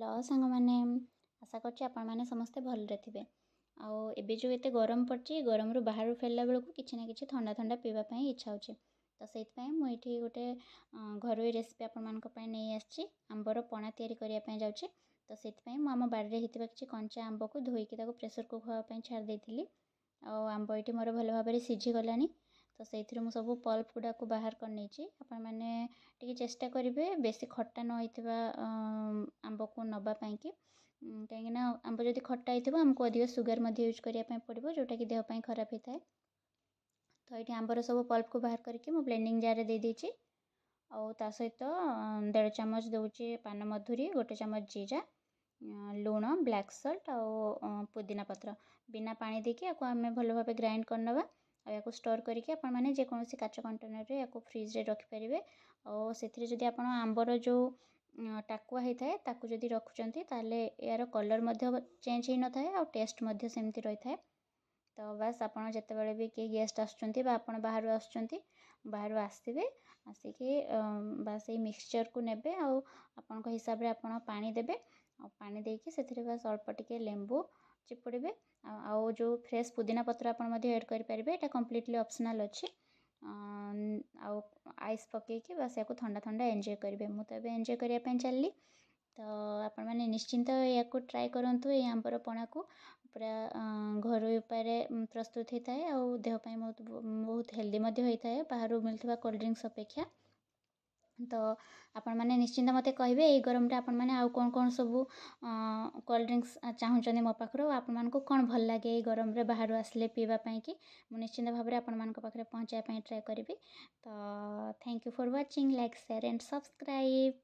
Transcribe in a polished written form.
Hello सांग मैंने आशा करछि आपण मैंने समस्ते भलरे थिबे। आउ एबे जो एते गरम पड़छि गरम रु बाहर फेरला बेलकु किछि ना किछि ठंडा ठंडा पीवा पई इच्छा होछि। तो सेइत पई मु एठी गोटे घरोई रेसिपी आपण मानक पई नै आछि आंबर पणा तयारी करिया पई जाउछि। तो सेइत पई मु आम बाड़ी रे हितबा किछि कंचा आंब को धोई के ताको प्रेशर कुकर पई छाड़ देइथिली। आ आंब एठी मोर भल भाबरे सिझी गलानी। तो सेइथिरु मु सब पल्प गुडा को बाहर कर नेछि। आपण माने टिके चेष्टा करिवे बेसी खट्टा न होइथिबा आंब को नबा पई कि कहीं ना आंब जदि खट्टा होइथिबो हमको अधिक सुगर मध्ये यूज करिया पई पड़िबो जोटा कि देह पई खराब हिताए। तो ये आंबर सब पल्प को बाहर करके मु ब्लेंडिंग जार रे दे देछि। और ता सहित 1.5 चामच दउछि पान मधुरी, 1 चामच जीरा, लूण, ब्लैक सॉल्ट और पुदीना पत्र बिना पानी देके याको आमे भलो भाबे ग्राइंड करनबा। आ याको स्टोर करके आपण माने जे कोनोसी काच कंटेनर रे याको फ्रिज रे रखि परिबे। और सेथिरे जदि आपण आंबर जो टाकुआ होता है ताकू जदि रखुचंती ताले यार कलर मध्य चेंज ही न थाए और टेस्ट मध्य सेमती रही थाए। तो बस आपड़ जिते भी किए गेस्ट आसुँच आपड़ बाहर आसुँच बाहर आसवे आसिकी बस ये मिक्सचर को नेबे आपण हिसाब से आपड़ पानी देबे और पानी देकी से बस अल्प टिके लेंबू चिपुड़े आउ जो फ्रेश पुदीना पत्र आपड़ ऐड करेंगे ये कम्प्लीटली ऑप्शनल अच्छी आउ आइस पकईकि बस या ठंडा ठंडा एंजॉय करेंगे। मुझे तो एंजॉय करने चलली। तो आपण मैंने निश्चिंत या ट्राए करूँ ये आंबर पणा को पूरा घर उपाय प्रस्तुत होता है और देहपाई बहुत हेल्दी होता है बाहर मिलता कोल्ड ड्रिंक्स अपेक्षा। तो आपण मैंने निश्चिंत मते कहे ये गरम आपण मैंने आउ कौन कौन सब कोल्ड ड्रिंक्स चाहूँ मो पाखर आपण मानक कौन भल लगे ये गरम रे बाहर आसले पीवाई कि मुझे निश्चिंत भाव में आपण मान पाखे पहुँचाई ट्राए करी। तो thank you for watching, like share and subscribe.